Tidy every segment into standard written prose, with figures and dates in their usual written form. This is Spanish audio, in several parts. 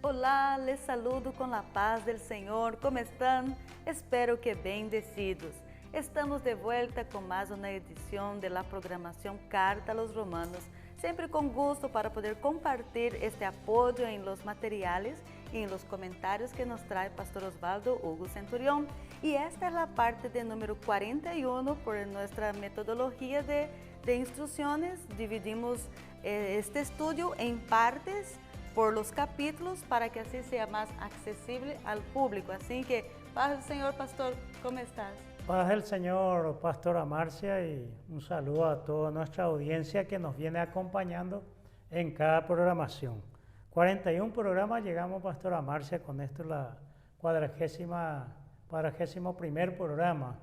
Olá, les saludo com a paz del Senhor. Como estão? Espero que bendecidos. Estamos de vuelta com mais uma edição de la programação Carta a los Romanos, sempre com gusto para poder compartilhar este apoio em los materiales e em los comentários que nos trae Pastor Osvaldo Hugo Centurión. E esta é a parte de número 41 por nossa metodologia de instruções. Dividimos este estudio em partes por los capítulos para que así sea más accesible al público. Así que, paz del Señor, Pastor, ¿cómo estás? Paz del Señor, Pastora Marcia, y un saludo a toda nuestra audiencia que nos viene acompañando en cada programación. 41 programas llegamos, Pastora Marcia, con esto la 41º programa,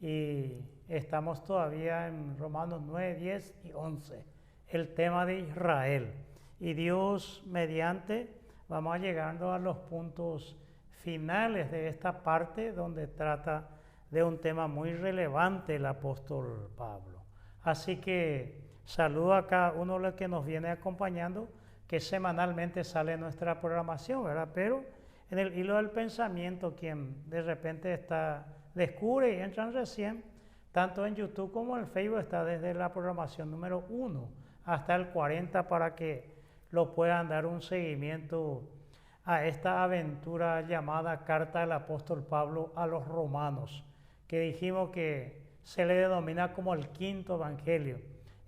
y estamos todavía en Romanos 9, 10 y 11, el tema de Israel. Y Dios mediante vamos llegando a los puntos finales de esta parte donde trata de un tema muy relevante el apóstol Pablo. Así que saludo a cada uno de los que nos viene acompañando, que semanalmente sale nuestra programación, ¿verdad? Pero en el hilo del pensamiento, quien de repente descubre y entran recién, tanto en YouTube como en Facebook, está desde la programación número 1 hasta el 40 para que lo puedan dar un seguimiento a esta aventura llamada Carta del Apóstol Pablo a los Romanos, que dijimos que se le denomina como el quinto evangelio,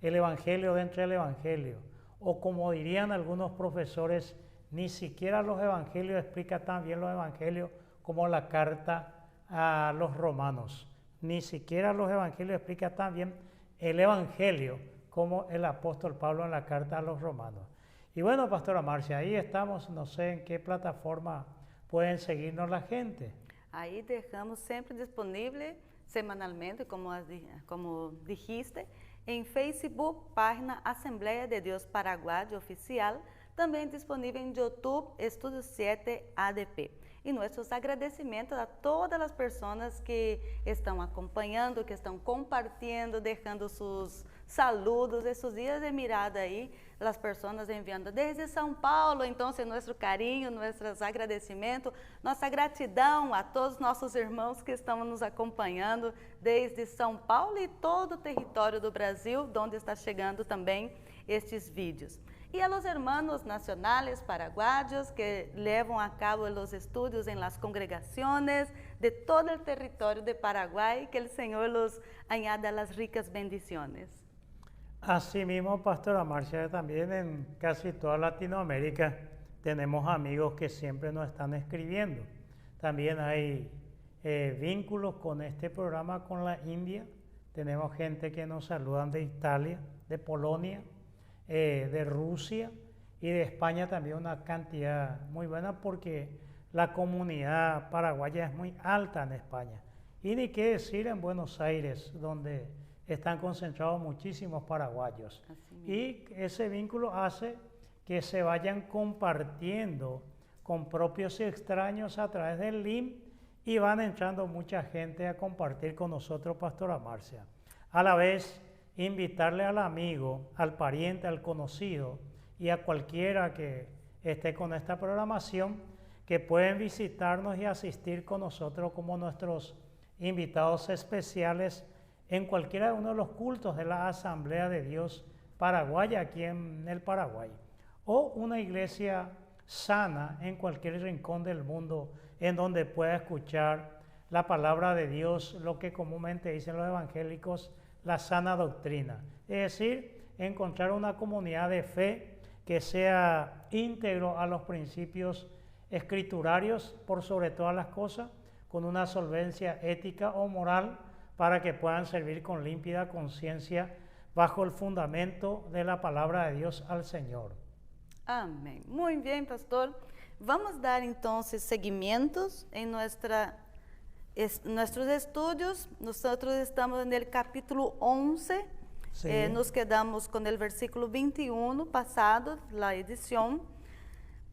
el evangelio dentro del evangelio, o como dirían algunos profesores, ni siquiera los evangelios explican tan bien los evangelios como la carta a los romanos, ni siquiera los evangelios explican tan bien el evangelio como el apóstol Pablo en la carta a los romanos. Y bueno, Pastora Marcia, ahí estamos, no sé en qué plataforma pueden seguirnos la gente. Ahí dejamos sempre disponível semanalmente, como dijiste, em Facebook, página Assembleia de Deus Paraguai Oficial, também disponível em YouTube, Estudio 7 ADP. E nossos agradecimentos a todas as pessoas que estão acompanhando, que estão compartilhando, deixando seus saludos, esses dias de mirada aí, as pessoas enviando desde São Paulo. Então, nosso carinho, nossos agradecimentos, nossa gratidão a todos os nossos irmãos que estão nos acompanhando desde São Paulo e todo o território do Brasil, onde está chegando também estes vídeos. E a los hermanos nacionales paraguayos que levam a cabo os estudos em las congregaciones de todo o território de Paraguai, que o Senhor los añada las ricas bendiciones. Así mismo, Pastora Marcia, también en casi toda Latinoamérica tenemos amigos que siempre nos están escribiendo. También hay vínculos con este programa con la India. Tenemos gente que nos saludan de Italia, de Polonia, de Rusia y de España también, una cantidad muy buena porque la comunidad paraguaya es muy alta en España. Y ni qué decir en Buenos Aires, donde están concentrados muchísimos paraguayos. Y ese vínculo hace que se vayan compartiendo con propios y extraños a través del link y van entrando mucha gente a compartir con nosotros, Pastora Marcia. A la vez, invitarle al amigo, al pariente, al conocido y a cualquiera que esté con esta programación que pueden visitarnos y asistir con nosotros como nuestros invitados especiales en cualquiera de uno de los cultos de la Asamblea de Dios Paraguaya aquí en el Paraguay, o una iglesia sana en cualquier rincón del mundo en donde pueda escuchar la palabra de Dios, lo que comúnmente dicen los evangélicos, la sana doctrina, es decir, encontrar una comunidad de fe que sea íntegro a los principios escriturarios por sobre todas las cosas, con una solvencia ética o moral para que puedan servir con límpida conciencia bajo el fundamento de la palabra de Dios al Señor. Amén. Muy bien, pastor. Vamos a dar entonces seguimientos en nuestros estudios. Nosotros estamos en el capítulo 11. Sí. Nos quedamos con el versículo 21 pasado, la edición.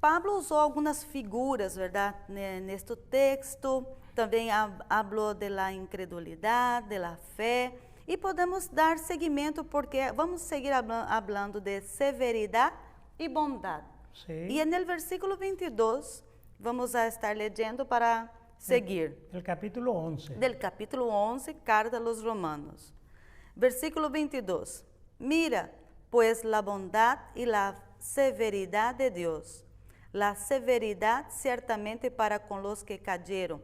Pablo usó algunas figuras, ¿verdad? En este texto. También habló de la incredulidad, de la fe. Y podemos dar seguimiento porque vamos a seguir hablando de severidad y bondad. Sí. Y en el versículo 22 vamos a estar leyendo para seguir. El capítulo 11. Del capítulo 11, Carta a los Romanos. Versículo 22. Mira, pues la bondad y la severidad de Dios. La severidad ciertamente para con los que cayeron,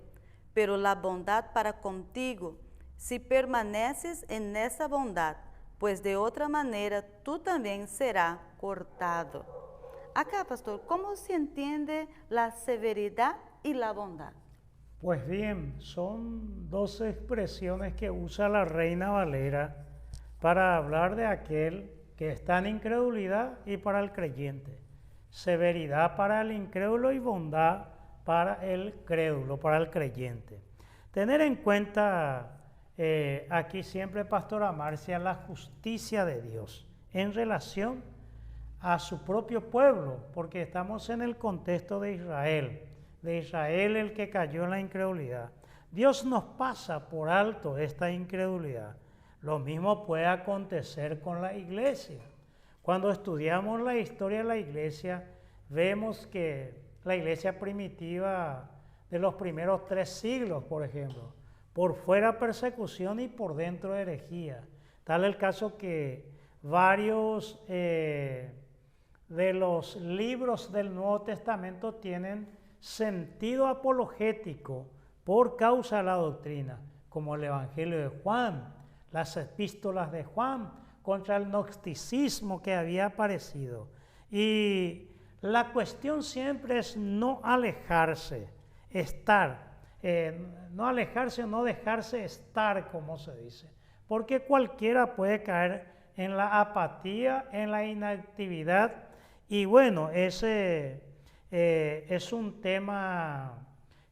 pero la bondad para contigo, si permaneces en esa bondad, pues de otra manera tú también serás cortado. Acá, pastor, ¿cómo se entiende la severidad y la bondad? Pues bien, son dos expresiones que usa la Reina Valera para hablar de aquel que está en incredulidad y para el creyente. Severidad para el incrédulo y bondad para el crédulo, para el creyente. Tener en cuenta aquí siempre, Pastora Marcia, la justicia de Dios en relación a su propio pueblo, porque estamos en el contexto de Israel el que cayó en la incredulidad. Dios nos pasa por alto esta incredulidad. Lo mismo puede acontecer con la iglesia. Cuando estudiamos la historia de la iglesia, vemos que la iglesia primitiva de los primeros 3 siglos, por ejemplo, por fuera persecución y por dentro herejía. Tal el caso que varios de los libros del Nuevo Testamento tienen sentido apologético por causa de la doctrina, como el Evangelio de Juan, las epístolas de Juan, contra el gnosticismo que había aparecido. Y la cuestión siempre es no alejarse, no alejarse o no dejarse estar, como se dice, porque cualquiera puede caer en la apatía, en la inactividad, y bueno, ese es un tema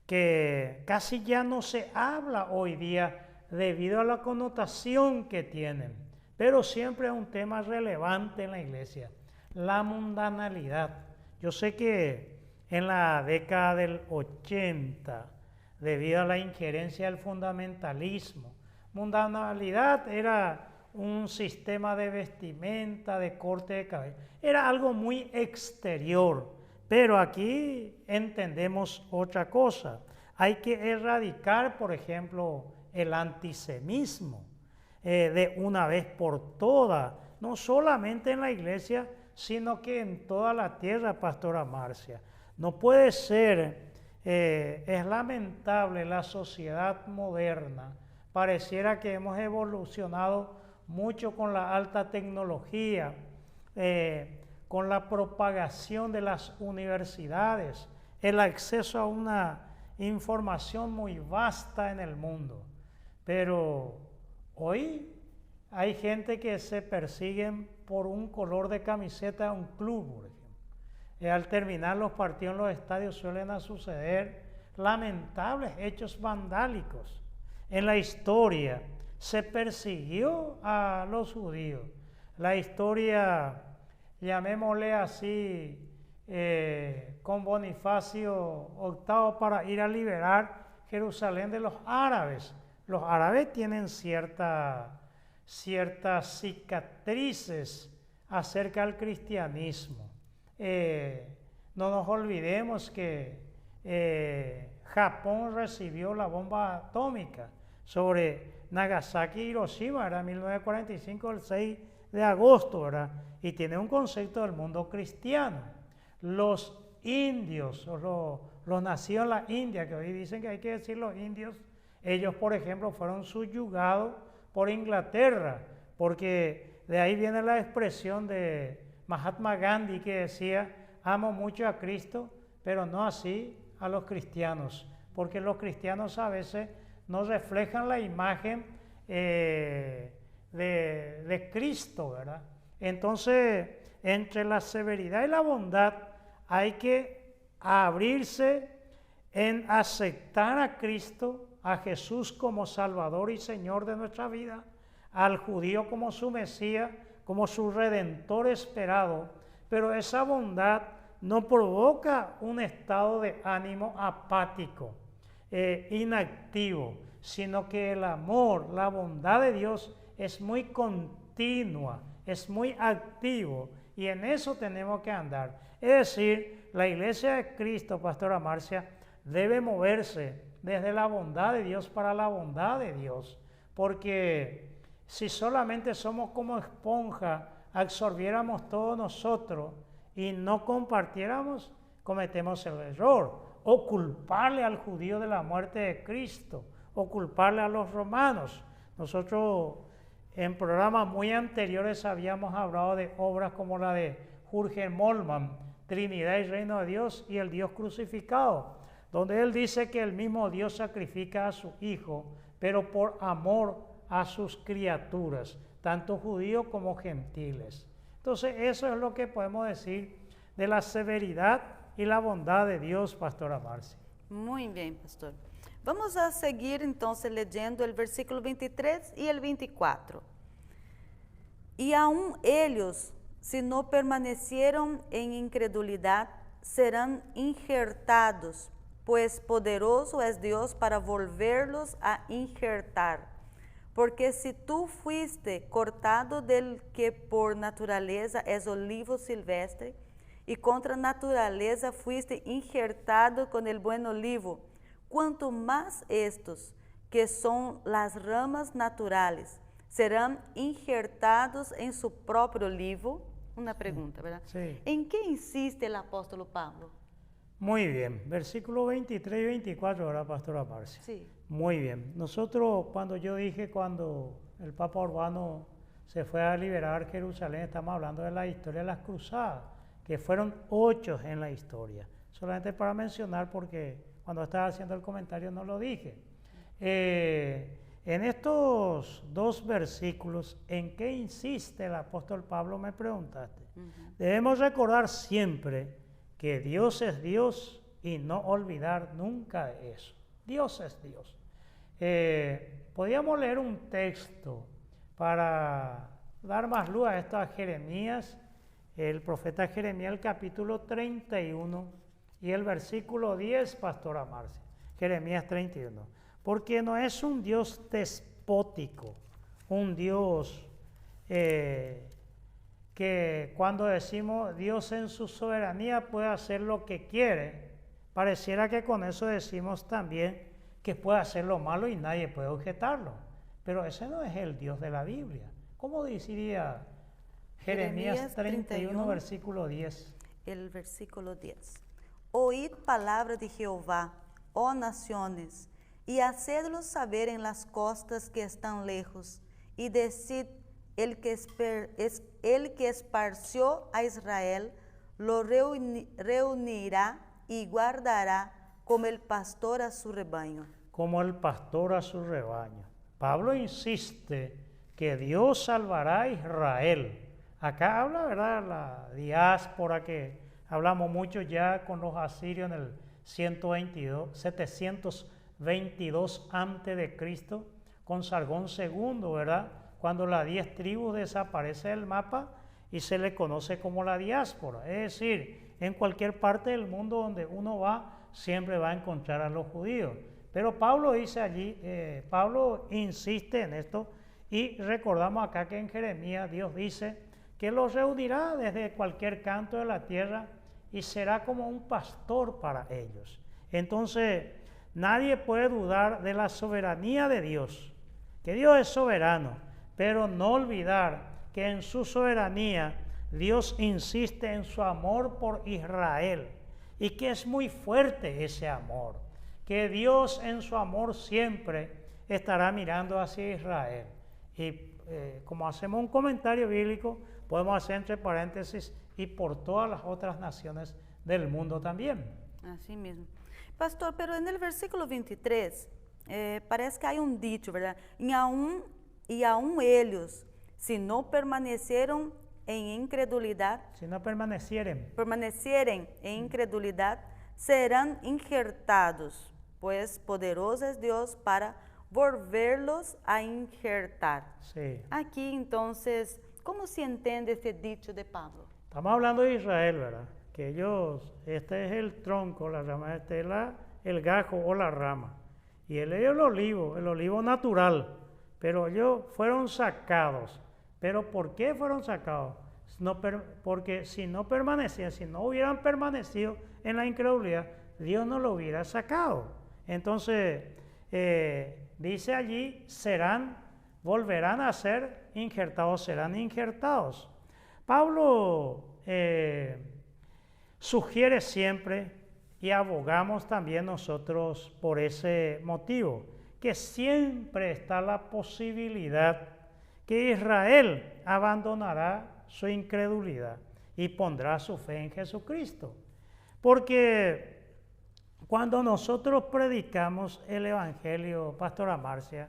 que casi ya no se habla hoy día debido a la connotación que tienen, pero siempre es un tema relevante en la iglesia, la mundanalidad. Yo sé que en la década del 80, debido a la injerencia del fundamentalismo, mundanalidad era un sistema de vestimenta, de corte de cabello, era algo muy exterior, pero aquí entendemos otra cosa. Hay que erradicar, por ejemplo, el antisemitismo de una vez por todas, no solamente en la iglesia, sino que en toda la tierra, Pastora Marcia. No puede ser, es lamentable la sociedad moderna, pareciera que hemos evolucionado mucho con la alta tecnología, con la propagación de las universidades, el acceso a una información muy vasta en el mundo. Pero hoy hay gente que se persiguen por un color de camiseta de un club, por ejemplo. Al terminar los partidos en los estadios suelen suceder lamentables hechos vandálicos. En la historia se persiguió a los judíos. La historia, llamémosle así, con Bonifacio VIII para ir a liberar Jerusalén de los árabes. Los árabes tienen ciertas cicatrices acerca del cristianismo. No nos olvidemos que Japón recibió la bomba atómica sobre Nagasaki y Hiroshima, era 1945, el 6 de agosto, ¿verdad? Y tiene un concepto del mundo cristiano. Los indios, los nacidos en la India, que hoy dicen que hay que decir los indios, ellos, por ejemplo, fueron subyugados por Inglaterra, porque de ahí viene la expresión de Mahatma Gandhi que decía: amo mucho a Cristo, pero no así a los cristianos, porque los cristianos a veces no reflejan la imagen de Cristo, ¿verdad? Entonces, entre la severidad y la bondad hay que abrirse en aceptar a Cristo, a Jesús como Salvador y Señor de nuestra vida, al judío como su Mesías, como su Redentor esperado, pero esa bondad no provoca un estado de ánimo apático, inactivo, sino que el amor, la bondad de Dios es muy continua, es muy activo y en eso tenemos que andar. Es decir, la iglesia de Cristo, Pastora Marcia, debe moverse desde la bondad de Dios para la bondad de Dios, porque si solamente somos como esponja, absorbiéramos todo nosotros y no compartiéramos, cometemos el error, o culparle al judío de la muerte de Cristo, o culparle a los romanos. Nosotros en programas muy anteriores habíamos hablado de obras como la de Jürgen Moltmann, Trinidad y Reino de Dios y el Dios crucificado, donde él dice que el mismo Dios sacrifica a su Hijo, pero por amor a sus criaturas, tanto judíos como gentiles. Entonces eso es lo que podemos decir de la severidad y la bondad de Dios, Pastora Marcia. Muy bien, pastor. Vamos a seguir entonces leyendo el versículo 23 y el 24. Y aún ellos, si no permanecieron en incredulidad, serán injertados, pues poderoso es Dios para volverlos a injertar. Porque si tú fuiste cortado del que por naturaleza es olivo silvestre, y contra naturaleza fuiste injertado con el buen olivo, cuanto más estos, que son las ramas naturales, serán injertados en su propio olivo. Una pregunta, ¿verdad? Sí. ¿En qué insiste el apóstol Pablo? Muy bien, versículo 23 y 24, ¿verdad, Pastora Marcia? Sí. Muy bien. Nosotros, cuando el Papa Urbano se fue a liberar Jerusalén, estamos hablando de la historia de las cruzadas, que fueron 8 en la historia. Solamente para mencionar, porque cuando estaba haciendo el comentario no lo dije. En estos 2 versículos, ¿en qué insiste el apóstol Pablo? Me preguntaste. Debemos recordar siempre que Dios es Dios y no olvidar nunca eso. Dios es Dios. Podríamos leer un texto para dar más luz a esto a Jeremías, el profeta Jeremías, el capítulo 31 y el versículo 10, Pastora Marcia. Jeremías 31. Porque no es un Dios despótico, un Dios que cuando decimos Dios en su soberanía puede hacer lo que quiere, pareciera que con eso decimos también que puede hacer lo malo y nadie puede objetarlo. Pero ese no es el Dios de la Biblia. ¿Cómo diría Jeremías 31, versículo 10? El versículo 10. Oíd palabra de Jehová, oh naciones, y hacedlo saber en las costas que están lejos, y decid, el que esparció a Israel, lo reunirá y guardará como el pastor a su rebaño. Como el pastor a su rebaño. Pablo insiste que Dios salvará a Israel. Acá habla, ¿verdad?, la diáspora que hablamos mucho ya con los asirios en el 722 a.C., con Sargón II, ¿verdad?, cuando las 10 tribus desaparece del mapa y se le conoce como la diáspora. Es decir, en cualquier parte del mundo donde uno va, siempre va a encontrar a los judíos. Pero Pablo dice allí, Pablo insiste en esto, y recordamos acá que en Jeremías Dios dice que los reunirá desde cualquier canto de la tierra y será como un pastor para ellos. Entonces, nadie puede dudar de la soberanía de Dios, que Dios es soberano, pero no olvidar que en su soberanía Dios insiste en su amor por Israel y que es muy fuerte ese amor, que Dios en su amor siempre estará mirando hacia Israel. Y como hacemos un comentario bíblico, podemos hacer entre paréntesis y por todas las otras naciones del mundo también. Así mismo. Pastor, pero en el versículo 23 parece que hay un dicho, ¿verdad? Y aún ellos, si no permanecieron en incredulidad, si no permanecieren en incredulidad, serán injertados, pues poderoso es Dios para volverlos a injertar. Sí. Aquí entonces, ¿cómo se entiende este dicho de Pablo? Estamos hablando de Israel, ¿verdad? Que este es el tronco, la rama, este es el gajo o la rama. Y él es el olivo natural. Pero ellos fueron sacados. ¿Pero por qué fueron sacados? porque si no hubieran permanecido en la incredulidad, Dios no lo hubiera sacado. Entonces, dice allí, volverán a ser injertados, serán injertados. Pablo sugiere siempre, y abogamos también nosotros por ese motivo, que siempre está la posibilidad que Israel abandonará su incredulidad y pondrá su fe en Jesucristo. Porque cuando nosotros predicamos el Evangelio, Pastora Marcia,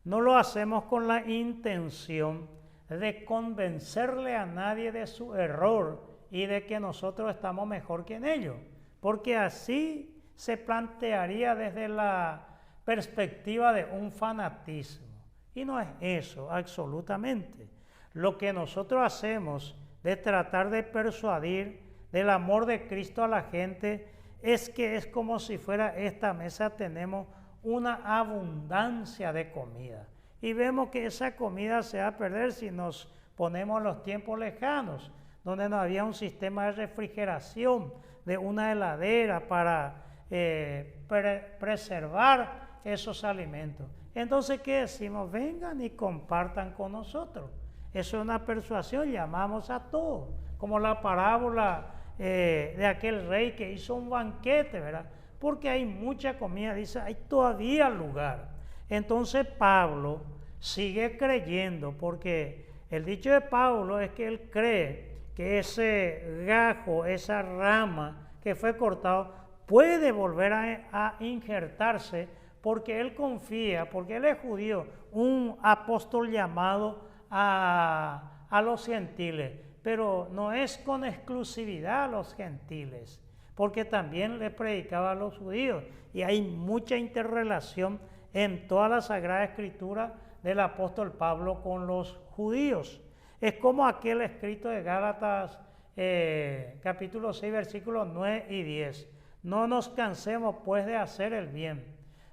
no lo hacemos con la intención de convencerle a nadie de su error y de que nosotros estamos mejor que en ellos, porque así se plantearía desde la perspectiva de un fanatismo. Y no es eso, absolutamente. Lo que nosotros hacemos de tratar de persuadir del amor de Cristo a la gente es que es como si fuera esta mesa tenemos una abundancia de comida. Y vemos que esa comida se va a perder si nos ponemos en los tiempos lejanos, donde no había un sistema de refrigeración, de una heladera para preservar esos alimentos. Entonces, ¿qué decimos? Vengan y compartan con nosotros. Eso es una persuasión, llamamos a todos, como la parábola de aquel rey que hizo un banquete, ¿verdad? Porque hay mucha comida, dice, hay todavía lugar. Entonces Pablo sigue creyendo, porque el dicho de Pablo es que él cree que ese gajo, esa rama que fue cortado, puede volver a injertarse, porque él confía, porque él es judío, un apóstol llamado a los gentiles, pero no es con exclusividad a los gentiles, porque también le predicaba a los judíos, y hay mucha interrelación en toda la Sagrada Escritura del apóstol Pablo con los judíos. Es como aquel escrito de Gálatas capítulo 6 versículos 9 y 10. No nos cansemos pues de hacer el bien,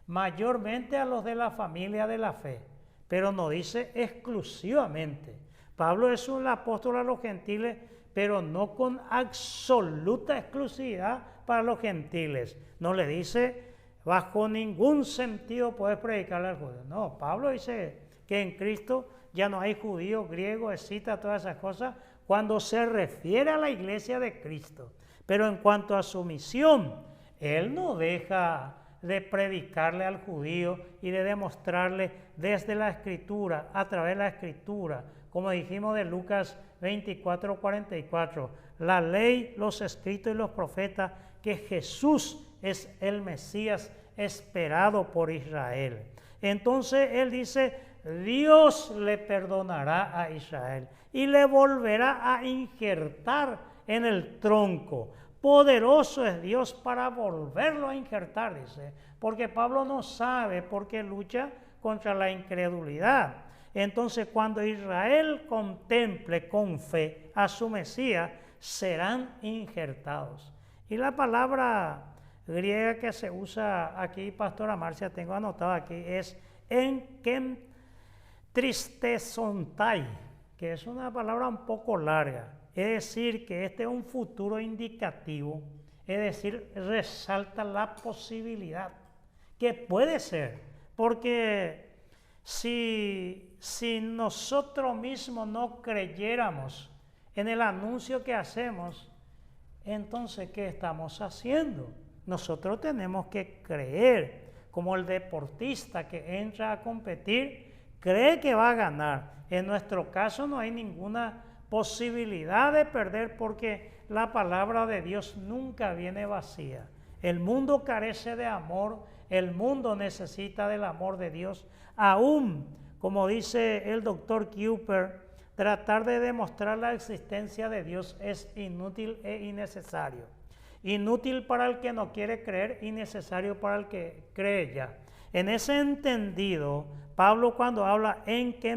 mayormente a los de la familia de la fe, pero no dice exclusivamente. Pablo es un apóstol a los gentiles, pero no con absoluta exclusividad para los gentiles. No le dice, bajo ningún sentido puedes predicarle al judío. No, Pablo dice que en Cristo ya no hay judío, griego, escita, todas esas cosas, cuando se refiere a la iglesia de Cristo. Pero en cuanto a su misión, él no deja de predicarle al judío y de demostrarle desde la Escritura, a través de la Escritura, como dijimos de Lucas 24:44, la ley, los escritos y los profetas, que Jesús es el Mesías esperado por Israel. Entonces él dice, Dios le perdonará a Israel y le volverá a injertar en el tronco. Poderoso es Dios para volverlo a injertar, dice, porque Pablo no sabe por qué lucha contra la incredulidad. Entonces, cuando Israel contemple con fe a su Mesías, serán injertados. Y la palabra griega que se usa aquí, Pastora Marcia, tengo anotado aquí, es enkemtristezontai, que es una palabra un poco larga. Es decir, que este es un futuro indicativo, es decir, resalta la posibilidad que puede ser, porque si nosotros mismos no creyéramos en el anuncio que hacemos, entonces, ¿qué estamos haciendo? Nosotros tenemos que creer, como el deportista que entra a competir, cree que va a ganar. En nuestro caso no hay ninguna posibilidad de perder, porque la palabra de Dios nunca viene vacía. El mundo carece de amor, el mundo necesita del amor de Dios. Aún, como dice el doctor Kuyper, tratar de demostrar la existencia de Dios es inútil e innecesario. Inútil para el que no quiere creer y necesario para el que cree ya. En ese entendido, Pablo, cuando habla en que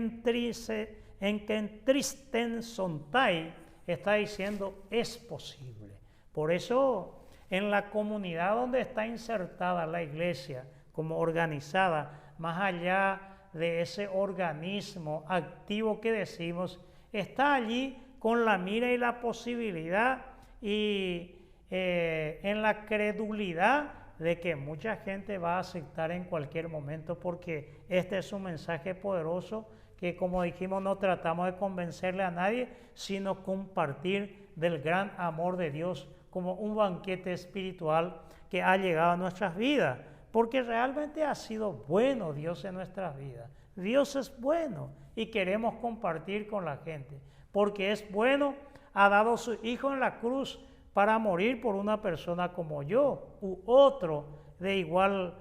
entristenzontai, está diciendo es posible. Por eso, en la comunidad donde está insertada la iglesia como organizada, más allá de ese organismo activo que decimos, está allí con la mira y la posibilidad y en la credulidad de que mucha gente va a aceptar en cualquier momento, porque este es un mensaje poderoso que, como dijimos, no tratamos de convencerle a nadie, sino compartir del gran amor de Dios como un banquete espiritual que ha llegado a nuestras vidas, porque realmente ha sido bueno Dios en nuestras vidas. Dios es bueno y queremos compartir con la gente, porque es bueno, ha dado su Hijo en la cruz para morir por una persona como yo u otro de igual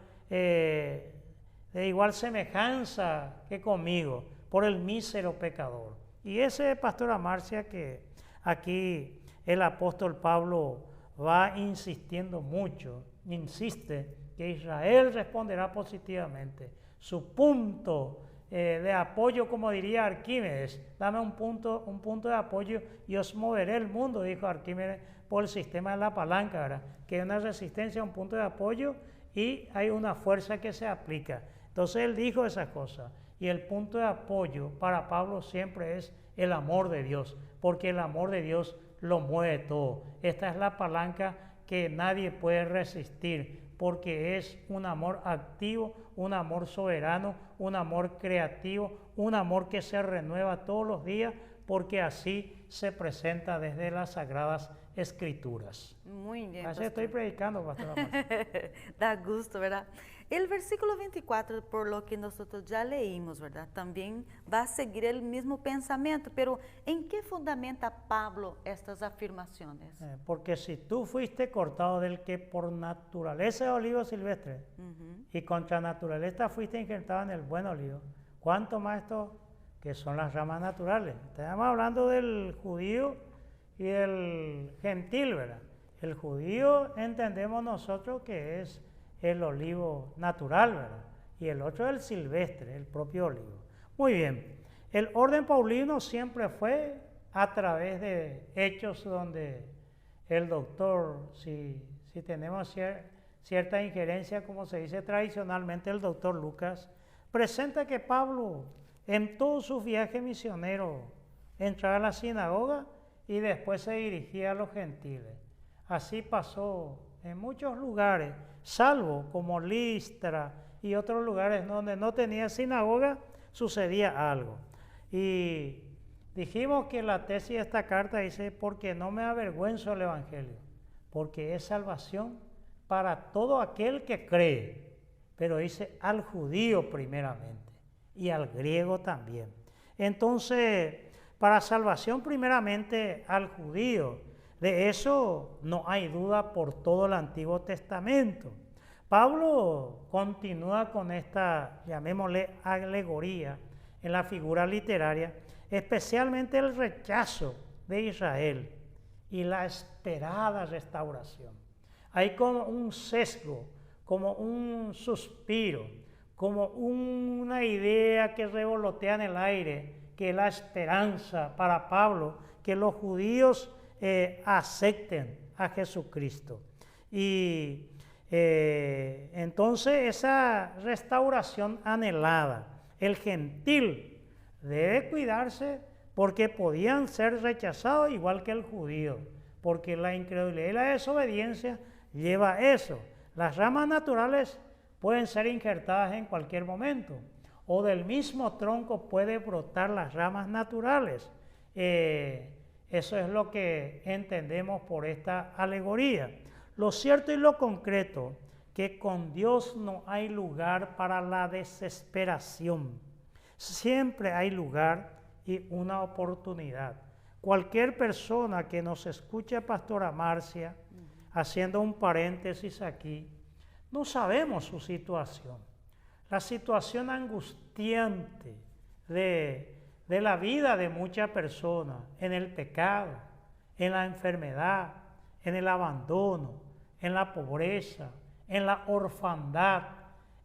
semejanza que conmigo, por el mísero pecador. Y ese, pastora Marcia, que aquí el apóstol Pablo va insistiendo mucho, insiste que Israel responderá positivamente. Su punto de apoyo, como diría Arquímedes, dame un punto de apoyo y os moveré el mundo, dijo Arquímedes, por el sistema de la palanca, ¿verdad? Que hay una resistencia, un punto de apoyo y hay una fuerza que se aplica. Entonces él dijo esas cosas y el punto de apoyo para Pablo siempre es el amor de Dios, porque el amor de Dios lo mueve todo. Esta es la palanca que nadie puede resistir, porque es un amor activo, un amor soberano, un amor creativo, un amor que se renueva todos los días, porque así se presenta desde las Sagradas Escrituras. Muy bien. Así estoy predicando, pastora Marcia. Da gusto, ¿verdad? El versículo 24, por lo que nosotros ya leímos, ¿verdad? También va a seguir el mismo pensamiento, pero ¿en qué fundamenta Pablo estas afirmaciones? Porque si tú fuiste cortado del que por naturaleza es olivo silvestre, y contra naturaleza fuiste injertado en el buen olivo, ¿cuánto más esto que son las ramas naturales? Estamos hablando del judío y del gentil, ¿verdad? El judío entendemos nosotros que es el olivo natural, ¿verdad? Y el otro es el silvestre, el propio olivo. Muy bien, el orden paulino siempre fue a través de hechos donde el doctor, si tenemos cierta injerencia, como se dice tradicionalmente, el doctor Lucas, presenta que Pablo en todos sus viajes misioneros entraba a la sinagoga y después se dirigía a los gentiles. Así pasó en muchos lugares, salvo como Listra y otros lugares donde no tenía sinagoga, sucedía algo. Y dijimos que la tesis de esta carta dice, porque no me avergüenzo del Evangelio, porque es salvación para todo aquel que cree, pero dice al judío primeramente y al griego también. Entonces, para salvación primeramente al judío, de eso no hay duda por todo el Antiguo Testamento. Pablo continúa con esta, llamémosle, alegoría en la figura literaria, especialmente el rechazo de Israel y la esperada restauración. Hay como un sesgo, como un suspiro, como una idea que revolotea en el aire, que es la esperanza para Pablo, que los judíos acepten a Jesucristo. Y entonces esa restauración anhelada, el gentil debe cuidarse porque podían ser rechazados igual que el judío, porque la incredulidad y la desobediencia lleva a eso. Las ramas naturales pueden ser injertadas en cualquier momento, o del mismo tronco puede brotar las ramas naturales. Eso es lo que entendemos por esta alegoría. Lo cierto y lo concreto, que con Dios no hay lugar para la desesperación. Siempre hay lugar y una oportunidad. Cualquier persona que nos escuche, pastora Marcia, haciendo un paréntesis aquí, no sabemos su situación. La situación angustiante de la vida de muchas personas, en el pecado, en la enfermedad, en el abandono, en la pobreza, en la orfandad,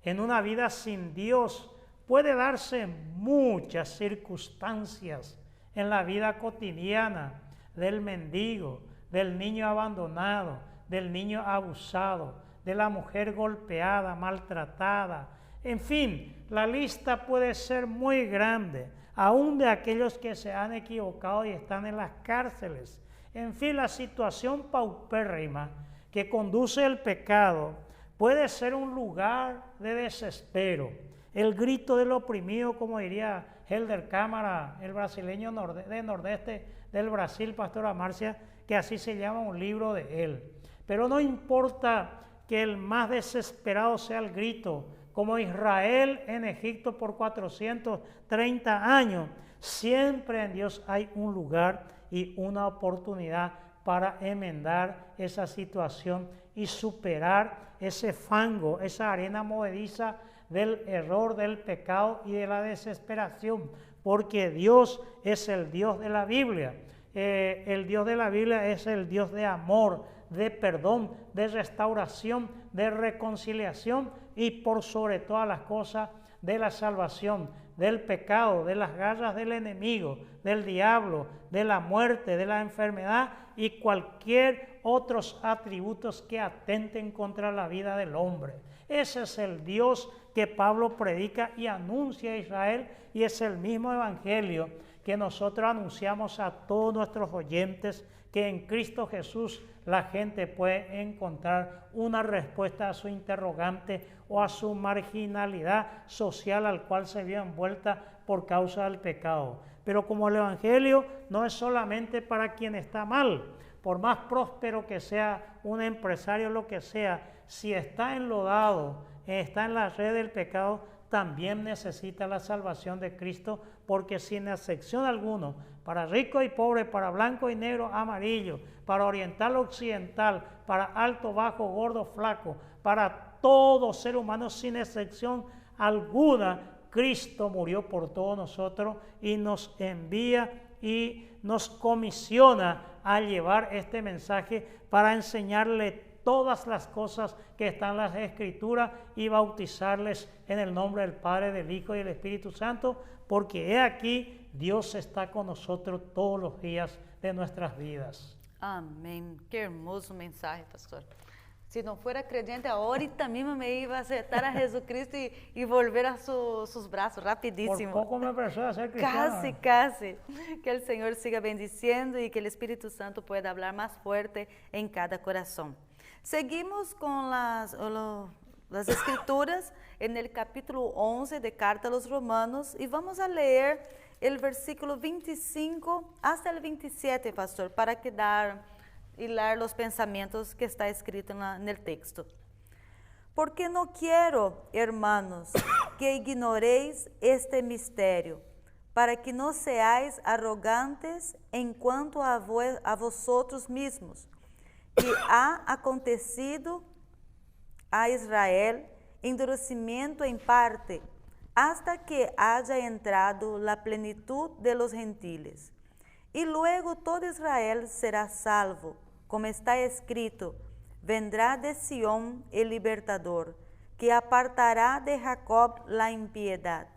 en una vida sin Dios, puede darse muchas circunstancias en la vida cotidiana del mendigo, del niño abandonado, del niño abusado, de la mujer golpeada, maltratada. En fin, la lista puede ser muy grande. aún de aquellos que se han equivocado y están en las cárceles. En fin, la situación paupérrima que conduce el pecado puede ser un lugar de desespero. El grito del oprimido, como diría Helder Câmara, el brasileño del nordeste del Brasil, Pastora Marcia, que así se llama un libro de él. Pero no importa que el más desesperado sea el grito, como Israel en Egipto por 430 años, siempre en Dios hay un lugar y una oportunidad para enmendar esa situación y superar ese fango, esa arena movediza del error, del pecado y de la desesperación, porque Dios es el Dios de la Biblia. El Dios de la Biblia es el Dios de amor, de perdón, de restauración, de reconciliación y por sobre todas las cosas de la salvación, del pecado, de las garras del enemigo, del diablo, de la muerte, de la enfermedad y cualquier otros atributos que atenten contra la vida del hombre. Ese es el Dios que Pablo predica y anuncia a Israel, y es el mismo evangelio que nosotros anunciamos a todos nuestros oyentes, que en Cristo Jesús la gente puede encontrar una respuesta a su interrogante o a su marginalidad social al cual se vio envuelta por causa del pecado. Pero como el evangelio no es solamente para quien está mal, por más próspero que sea un empresario, lo que sea, si está enlodado, está en la red del pecado, también necesita la salvación de Cristo, porque sin excepción alguna, para rico y pobre, para blanco y negro, amarillo, para oriental, occidental, para alto, bajo, gordo, flaco, para todo ser humano sin excepción alguna, Cristo murió por todos nosotros y nos envía y nos comisiona a llevar este mensaje para enseñarle todas las cosas que están en las Escrituras y bautizarles en el nombre del Padre, del Hijo y del Espíritu Santo, porque he aquí, Dios está con nosotros todos los días de nuestras vidas. Amém. Que hermoso mensaje, pastor. Si no fuera creyente, ahorita mismo me iba a aceptar a Jesucristo y volver a sus brazos rapidísimo. Por poco me persuade a ser cristiano. Casi, casi. Que el Señor siga bendiciendo y que el Espíritu Santo pueda hablar más fuerte en cada corazón. Seguimos con las escrituras en el capítulo 11 de Carta a los Romanos y vamos a leer el versículo 25 hasta el 27, pastor, para hilar los pensamientos que está escrito en el texto. Porque no quiero, hermanos, que ignoréis este misterio, para que no seáis arrogantes en cuanto a vosotros mismos, que ha acontecido a Israel endurecimiento en parte, hasta que haya entrado la plenitud de los gentiles. Y luego todo Israel será salvo, como está escrito: vendrá de Sión el libertador, que apartará de Jacob la impiedad.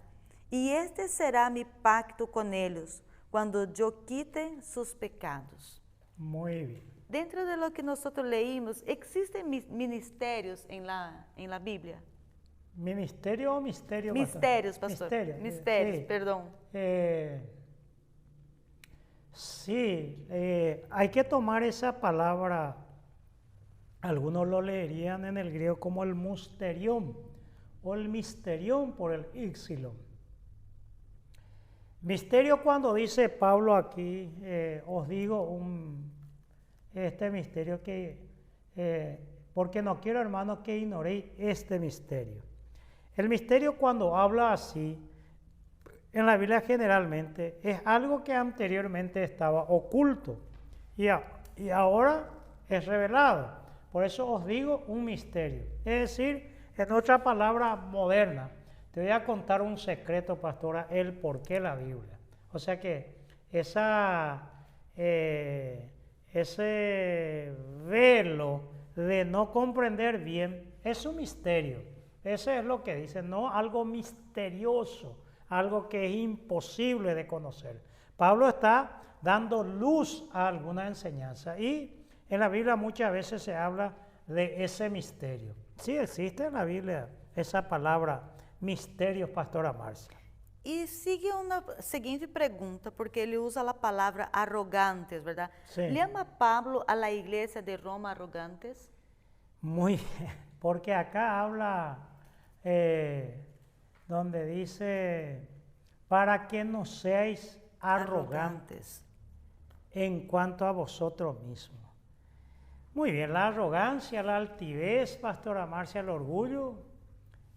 Y este será mi pacto con ellos, cuando yo quite sus pecados. Muy bien. Dentro de lo que nosotros leímos, ¿existen ministerios en la Biblia? ¿Ministerio o misterio? Misterios, pastor. Misterios, sí. Perdón. Sí, hay que tomar esa palabra, algunos lo leerían en el griego como el musterión o el misterión por el íxilo. Misterio, cuando dice Pablo aquí, os digo este misterio porque no quiero, hermanos, que ignoréis este misterio. El misterio, cuando habla así, en la Biblia generalmente es algo que anteriormente estaba oculto y ahora es revelado. Por eso os digo un misterio. Es decir, en otra palabra moderna, te voy a contar un secreto, pastora, el por qué la Biblia. O sea que ese velo de no comprender bien es un misterio. Ese es lo que dice, no algo misterioso, algo que es imposible de conocer. Pablo está dando luz a alguna enseñanza y en la Biblia muchas veces se habla de ese misterio. Sí existe en la Biblia esa palabra misterios, pastora Marcia. E sigue uma seguinte pergunta, porque ele usa a palavra arrogantes, ¿verdad? Sí. ¿Llama Pablo a la iglesia de Roma arrogantes? Muy bien, porque acá habla donde dice, para que no seáis arrogantes en cuanto a vosotros mismos. Muy bien, la arrogancia, la altivez, Pastora Marcia, el orgullo,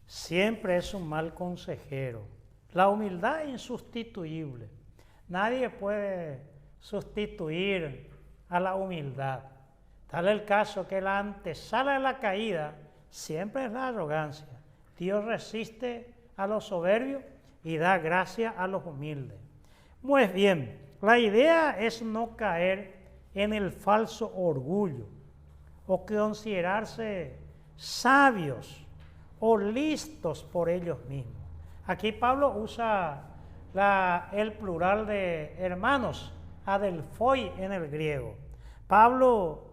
siempre es un mal consejero. La humildad es insustituible. Nadie puede sustituir a la humildad. Tal el caso que la antesala de la caída siempre es la arrogancia. Dios resiste a los soberbios y da gracia a los humildes. Muy bien, la idea es no caer en el falso orgullo o considerarse sabios o listos por ellos mismos. Aquí Pablo usa el plural de hermanos, adelphoi en el griego. Pablo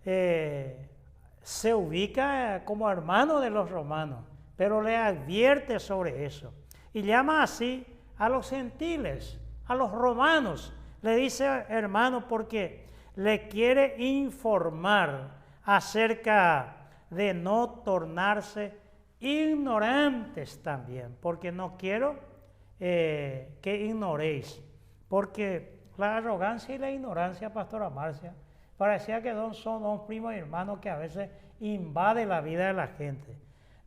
se ubica como hermano de los romanos, pero le advierte sobre eso. Y llama así a los gentiles, a los romanos. Le dice hermano porque le quiere informar acerca de no tornarse ignorantes también, porque no quiero que ignoréis, porque la arrogancia y la ignorancia, Pastora Marcia, parecía que son dos primos y hermanos que a veces invaden la vida de la gente,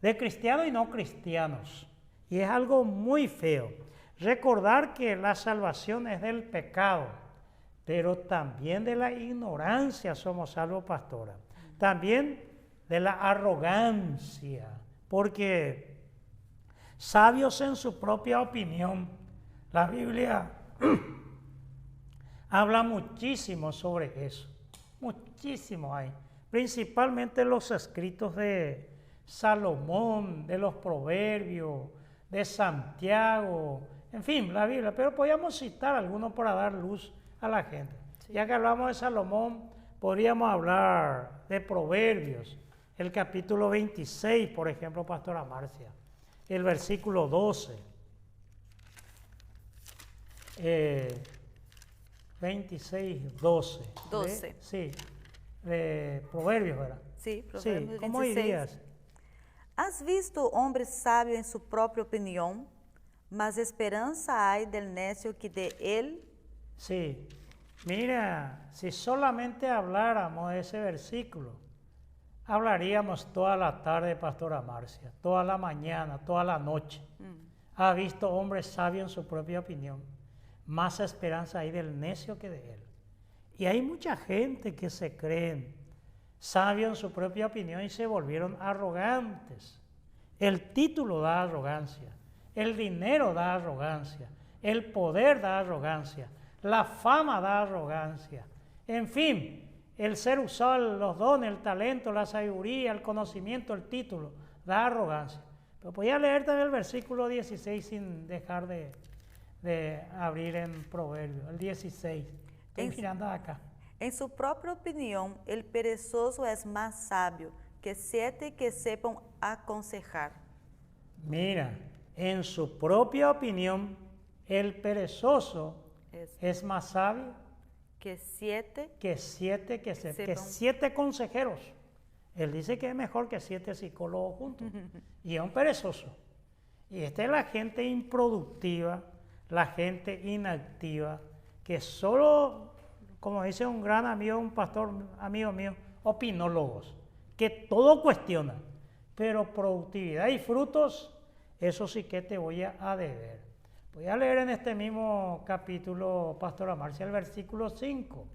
de cristianos y no cristianos, y es algo muy feo. Recordar que la salvación es del pecado, pero también de la ignorancia somos salvos, Pastora, también de la arrogancia, porque sabios en su propia opinión, la Biblia habla muchísimo sobre eso, muchísimo hay, principalmente los escritos de Salomón, de los Proverbios, de Santiago, en fin, la Biblia, pero podríamos citar algunos para dar luz a la gente. Sí. Ya que hablamos de Salomón, podríamos hablar de Proverbios, el capítulo 26, por ejemplo, Pastora Marcia, el versículo 12. 26, 12. 12. Sí, Proverbios, ¿verdad? Sí, Proverbios sí, ¿cómo 26. dirías? ¿Has visto hombre sabio en su propia opinión? Mas esperanza hay del necio que de él. Sí, mira, si solamente habláramos de ese versículo, hablaríamos toda la tarde, Pastora Marcia, toda la mañana, toda la noche. Ha visto hombre sabio en su propia opinión, más esperanza hay del necio que de él. Y hay mucha gente que se creen sabios en su propia opinión y se volvieron arrogantes. El título da arrogancia, el dinero da arrogancia, el poder da arrogancia, la fama da arrogancia. En fin, el ser usado, los dones, el talento, la sabiduría, el conocimiento, el título, da arrogancia. Pero podía leer también el versículo 16 sin dejar de abrir en Proverbios, el 16. Estoy mirando acá. En su propia opinión, el perezoso es más sabio que 7 que sepan aconsejar. Mira, en su propia opinión, el perezoso es más sabio que 7 que 7 consejeros. Él dice que es mejor que 7 psicólogos juntos. Y es un perezoso. Y esta es la gente improductiva, la gente inactiva, que solo, como dice un gran amigo, un pastor amigo mío, opinólogos, que todo cuestionan, pero productividad y frutos, eso sí que te voy a deber. Voy a leer en este mismo capítulo, Pastora Marcia, el versículo 5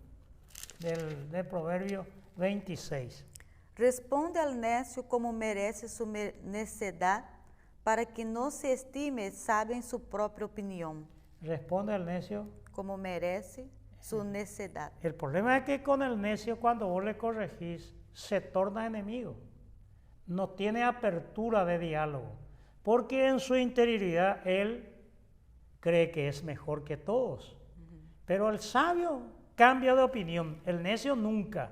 del Proverbio 26. Responde al necio como merece su necedad, para que no se estime sabio en su propia opinión. Responde al necio como merece su necedad. El problema es que con el necio, cuando vos le corregís, se torna enemigo. No tiene apertura de diálogo, porque en su interioridad él cree que es mejor que todos. Pero el sabio cambia de opinión, el necio nunca,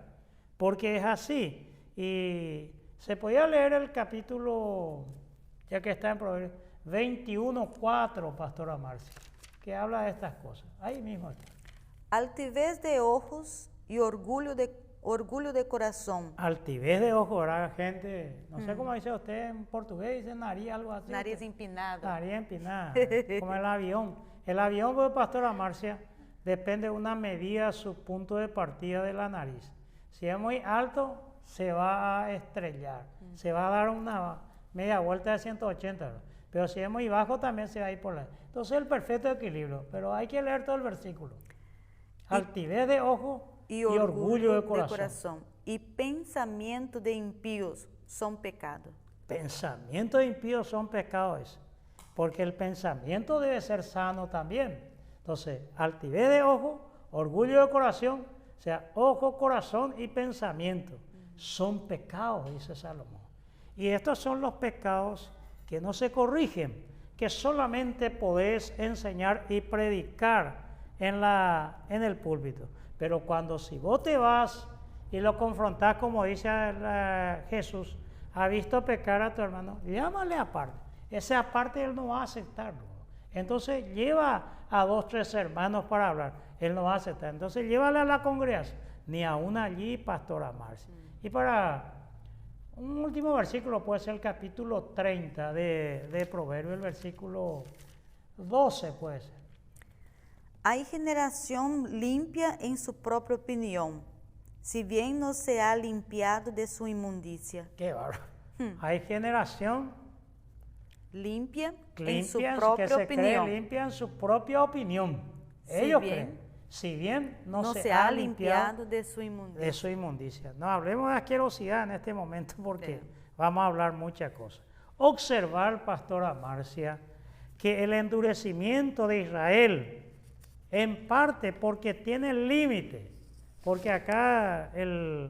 porque es así. Y se podía leer el capítulo, ya que está en Proverbios, 21:4, Pastora Marcia, que habla de estas cosas. Ahí mismo está. Altivez de ojos y orgullo de corazón. Altivez de ojos, ¿verdad, gente? No sé cómo dice usted en portugués, dice nariz, algo así. Nariz empinado. Nariz empinada, como el avión. El avión, pues, Pastora Marcia, depende de una medida, su punto de partida de la nariz. Si es muy alto, se va a estrellar, se va a dar una media vuelta de 180 grados. Pero si es muy bajo, también se va a ir por la... Entonces, el perfecto equilibrio, pero hay que leer todo el versículo. Altivez de ojo y orgullo de corazón. Y pensamiento de impíos son pecados. Pensamientos de impíos son pecados, porque el pensamiento debe ser sano también. Entonces, altivez de ojo, orgullo de corazón, o sea, ojo, corazón y pensamiento son pecados, dice Salomón. Y estos son los pecados que no se corrigen, que solamente podés enseñar y predicar en el púlpito. Pero cuando si vos te vas y lo confrontás, como dice Jesús, ha visto pecar a tu hermano, llámale aparte. Ese aparte él no va a aceptarlo. Entonces lleva a 2, 3 hermanos para hablar. Él no va a aceptar. Entonces llévale a la congregación, ni aún allí, Pastora Marcia. Y para un último versículo puede ser el capítulo 30 de Proverbios, el versículo 12 puede ser. Hay generación limpia en su propia opinión, si bien no se ha limpiado de su inmundicia. Qué bárbaro. Hay generación limpia en que su propia opinión. Limpia en su propia opinión. Ellos creen. Si bien no se ha limpiado de su inmundicia. De su inmundicia. No hablemos de asquerosidad en este momento porque vamos a hablar muchas cosas. Observar, Pastora Marcia, que el endurecimiento de Israel, en parte porque tiene límite, porque acá el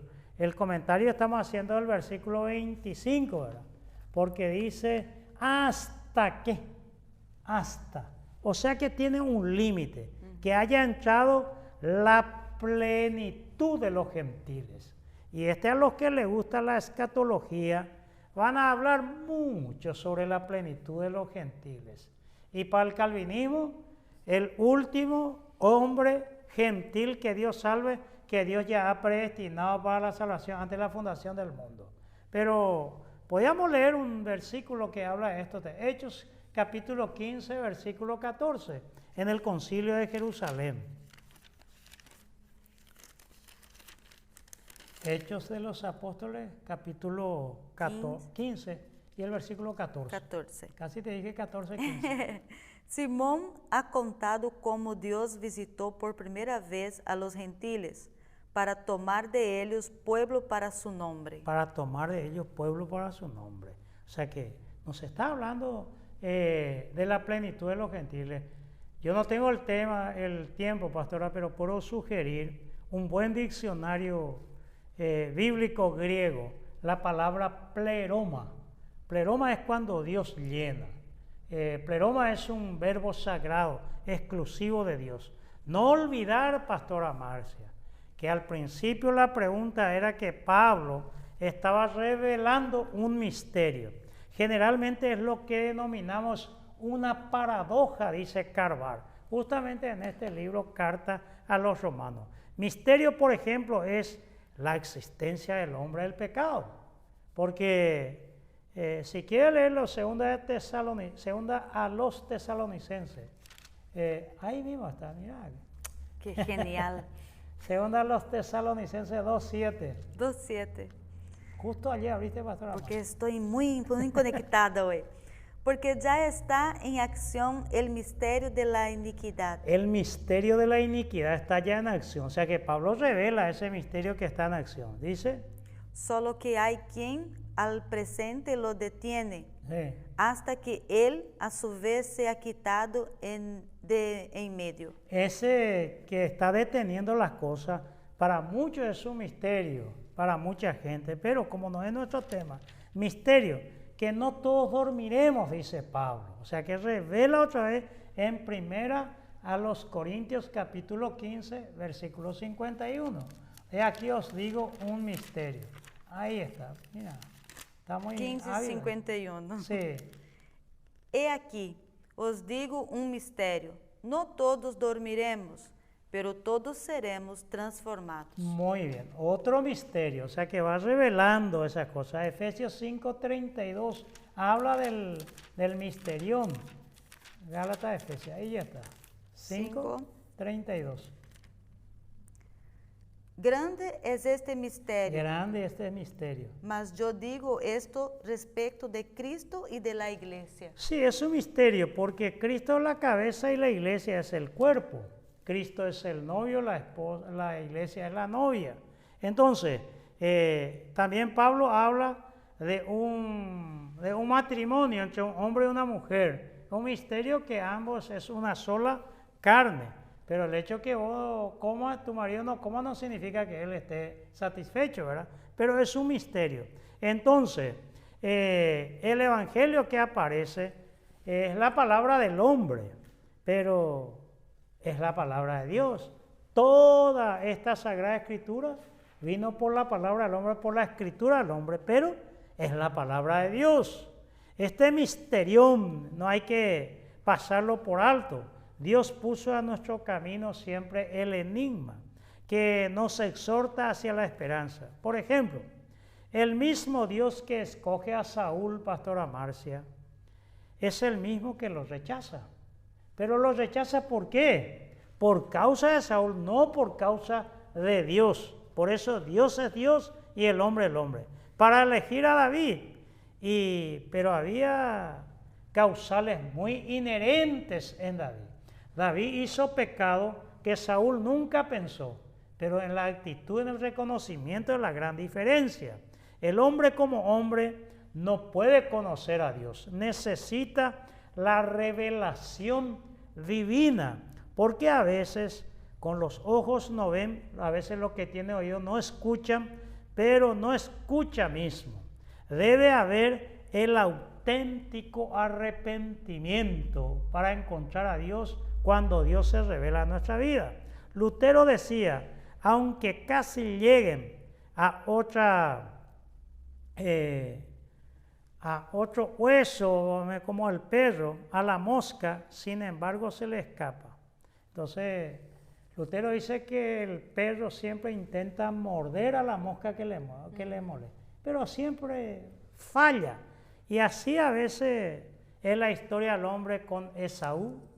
comentario estamos haciendo del versículo 25, ¿verdad? Porque dice, ¿hasta qué? Hasta. O sea que tiene un límite, que haya entrado la plenitud de los gentiles. Y a los que les gusta la escatología, van a hablar mucho sobre la plenitud de los gentiles. Y para el calvinismo, el último hombre gentil que Dios salve, que Dios ya ha predestinado para la salvación antes de la fundación del mundo. Pero podríamos leer un versículo que habla de esto, de Hechos capítulo 15, versículo 14, en el concilio de Jerusalén. Hechos de los Apóstoles, capítulo 15 y el versículo 14. Casi te dije 14, 15. Simón ha contado cómo Dios visitó por primera vez a los gentiles para tomar de ellos pueblo para su nombre. Para tomar de ellos pueblo para su nombre. O sea que nos está hablando de la plenitud de los gentiles. Yo no tengo el tiempo, pastora, pero puedo sugerir un buen diccionario bíblico griego, la palabra pleroma. Pleroma es cuando Dios llena. Pleroma es un verbo sagrado, exclusivo de Dios. No olvidar, Pastora Marcia, que al principio la pregunta era que Pablo estaba revelando un misterio. Generalmente es lo que denominamos una paradoja, dice Carvar, justamente en este libro, Carta a los Romanos. Misterio, por ejemplo, es la existencia del hombre del pecado, porque si quiere leerlo, segunda a los tesalonicenses, ahí mismo está, mira. Qué genial. Segunda a los tesalonicenses 2:7. 2:7. Justo allí abriste, pastora. Porque estoy muy conectada hoy. Porque ya está en acción el misterio de la iniquidad. El misterio de la iniquidad está ya en acción. O sea que Pablo revela ese misterio que está en acción. Dice. Solo que hay quien al presente lo detiene, hasta que él a su vez sea quitado en medio. Ese que está deteniendo las cosas, para muchos es un misterio, para mucha gente, pero como no es nuestro tema, misterio, que no todos dormiremos, dice Pablo. O sea que revela otra vez en primera a los Corintios capítulo 15, versículo 51. He aquí os digo un misterio. Ahí está, mira. Está muy 15:51. Sí. He aquí, os digo un misterio, no todos dormiremos, pero todos seremos transformados. Muy bien, otro misterio, o sea que va revelando esas cosas. Efesios 5:32 habla del misterión. Gálatas, Efesios, ahí ya está. 5:32. Grande es este misterio. Grande este misterio. Mas yo digo esto respecto de Cristo y de la iglesia. Sí, es un misterio porque Cristo es la cabeza y la iglesia es el cuerpo. Cristo es el novio, la esposa, la iglesia es la novia. Entonces, también Pablo habla de un matrimonio entre un hombre y una mujer. Un misterio que ambos es una sola carne. Pero el hecho que vos comas, tu marido no coma, no significa que él esté satisfecho, ¿verdad? Pero es un misterio. Entonces, el evangelio que aparece es la palabra del hombre, pero es la palabra de Dios. Toda esta Sagrada Escritura vino por la palabra del hombre, por la Escritura del hombre, pero es la palabra de Dios. Este misterión no hay que pasarlo por alto. Dios puso a nuestro camino siempre el enigma que nos exhorta hacia la esperanza. Por ejemplo, el mismo Dios que escoge a Saúl, pastora Marcia, es el mismo que lo rechaza. Pero lo rechaza ¿por qué? Por causa de Saúl, no por causa de Dios. Por eso Dios es Dios y el hombre es el hombre. Para elegir a David, pero había causales muy inherentes en David. David hizo pecado que Saúl nunca pensó, pero en la actitud, en el reconocimiento de la gran diferencia. El hombre como hombre no puede conocer a Dios, necesita la revelación divina, porque a veces con los ojos no ven, a veces lo que tiene oído no escuchan, pero no escucha mismo. Debe haber el auténtico arrepentimiento para encontrar a Dios cuando Dios se revela en nuestra vida. Lutero decía, aunque casi lleguen a otro hueso, como el perro, a la mosca, sin embargo se le escapa. Entonces, Lutero dice que el perro siempre intenta morder a la mosca que le molesta, pero siempre falla. Y así a veces es la historia del hombre con Esaú,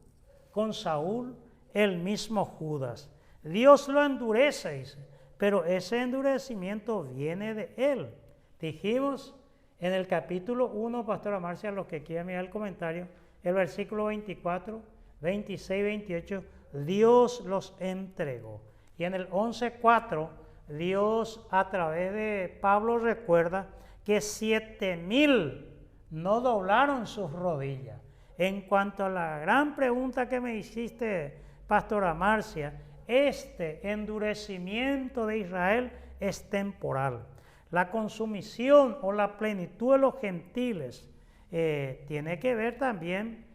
con Saúl, el mismo Judas. Dios lo endurece, dice, pero ese endurecimiento viene de él. Dijimos en el capítulo 1, pastora Marcia, los que quieran mirar el comentario, el versículo 24, 26, 28, Dios los entregó. Y en el 11:4, Dios a través de Pablo recuerda que 7,000 no doblaron sus rodillas. En cuanto a la gran pregunta que me hiciste, pastora Marcia, este endurecimiento de Israel es temporal. La consumición o la plenitud de los gentiles tiene que ver también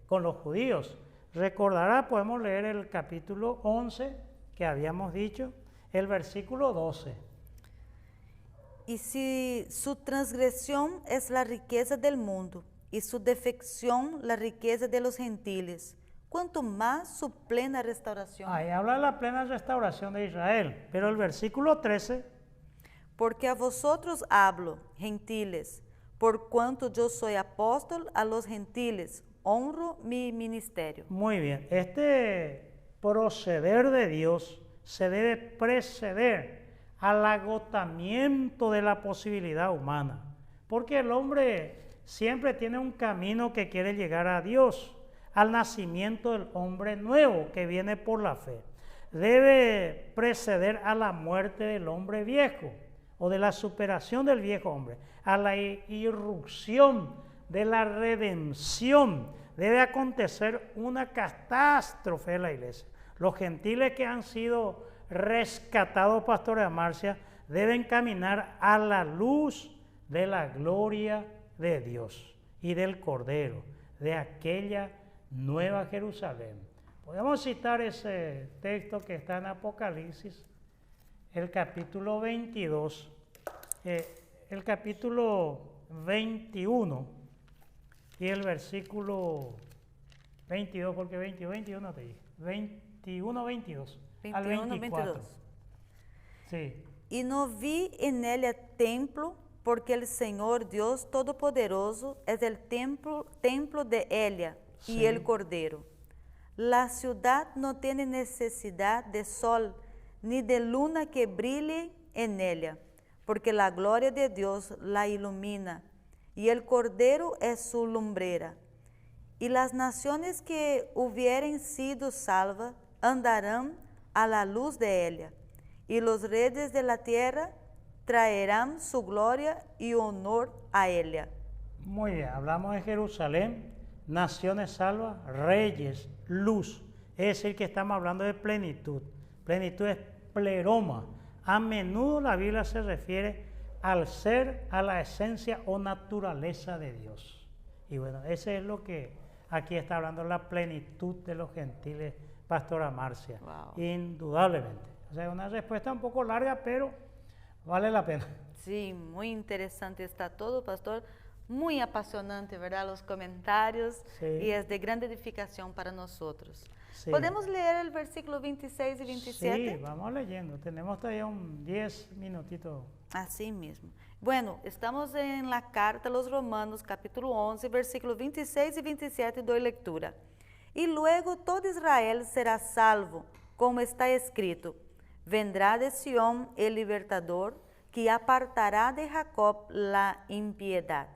con los judíos. Recordará, podemos leer el capítulo 11 que habíamos dicho, el versículo 12. Y si su transgresión es la riqueza del mundo, y su defección la riqueza de los gentiles, cuanto más su plena restauración. Ahí habla de la plena restauración de Israel, pero el versículo 13. Porque a vosotros hablo, gentiles, por cuanto yo soy apóstol a los gentiles, honro mi ministerio. Muy bien, este proceder de Dios se debe preceder al agotamiento de la posibilidad humana, porque el hombre siempre tiene un camino que quiere llegar a Dios, al nacimiento del hombre nuevo que viene por la fe. Debe preceder a la muerte del hombre viejo o de la superación del viejo hombre, a la irrupción de la redención. Debe acontecer una catástrofe en la iglesia. Los gentiles que han sido rescatados, pastora Marcia, deben caminar a la luz de la gloria de Dios y del Cordero, de aquella nueva Jerusalén. Podemos citar ese texto que está en Apocalipsis, el capítulo 22, el capítulo 21 y el versículo 22, porque 22, 21 te dije, 21, 22, al 21, 24. 22. Sí, E não vi en ella templo, porque el Señor Dios Todopoderoso es el templo de ella y Sí. el Cordero. La ciudad no tiene necesidad de sol ni de luna que brille en ella, porque la gloria de Dios la ilumina, y el Cordero es su lumbrera. Y las naciones que hubieren sido salvas andarán a la luz de ella, y los reyes de la tierra traerán su gloria y honor a ella. muy bien, hablamos de Jerusalén, naciones salvas, reyes, luz, es decir que estamos hablando de plenitud. Plenitud es pleroma. A menudo la Biblia se refiere al ser, a la esencia o naturaleza de Dios. Y bueno, ese es lo que aquí está hablando, la plenitud de los gentiles, Pastora Marcia. Wow. Indudablemente. O sea, una respuesta un poco larga, pero vale la pena. Sí, muy interesante está todo, pastor. Muy apasionante, ¿verdad? Los comentarios. Sí. Y es de gran edificación para nosotros. Sí. ¿Podemos leer el versículo 26 y 27? Sí, vamos leyendo. Tenemos todavía un 10 minutitos. Así mismo. Bueno, estamos en la carta a los Romanos, capítulo 11, versículos 26 y 27, doy lectura. Y luego todo Israel será salvo, como está escrito: vendrá de Sión el libertador, que apartará de Jacob la impiedad.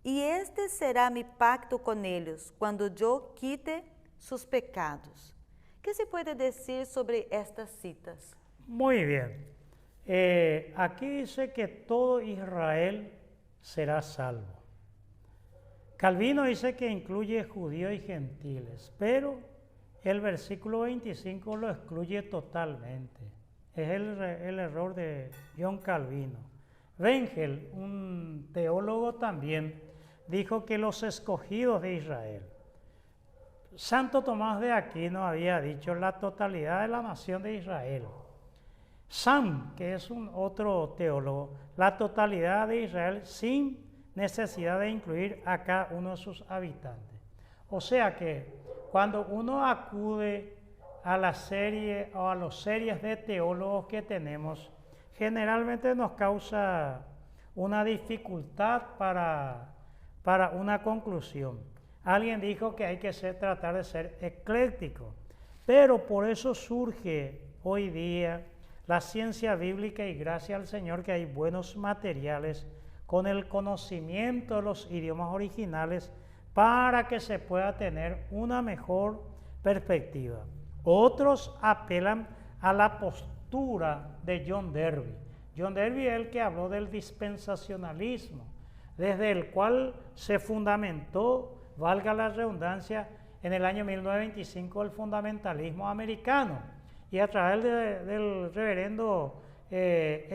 Y este será mi pacto con ellos, cuando yo quite sus pecados. ¿Qué se puede decir sobre estas citas? Muy bien. Aquí dice que todo Israel será salvo. Calvino dice que incluye judíos y gentiles, pero el versículo 25 lo excluye totalmente. Es el error de John Calvino. Wengel, un teólogo también, dijo que los escogidos de Israel. Santo Tomás de Aquino había dicho la totalidad de la nación de Israel. Sam, que es un otro teólogo, la totalidad de Israel sin necesidad de incluir a cada uno de sus habitantes. O sea que cuando uno acude a la serie o a las series de teólogos que tenemos, generalmente nos causa una dificultad para una conclusión. Alguien dijo que hay que tratar de ser ecléctico, pero por eso surge hoy día la ciencia bíblica y gracias al Señor que hay buenos materiales con el conocimiento de los idiomas originales para que se pueda tener una mejor perspectiva. Otros apelan a la postura de John Derby. John Derby es el que habló del dispensacionalismo, desde el cual se fundamentó, valga la redundancia, en el año 1925 el fundamentalismo americano. Y a través del reverendo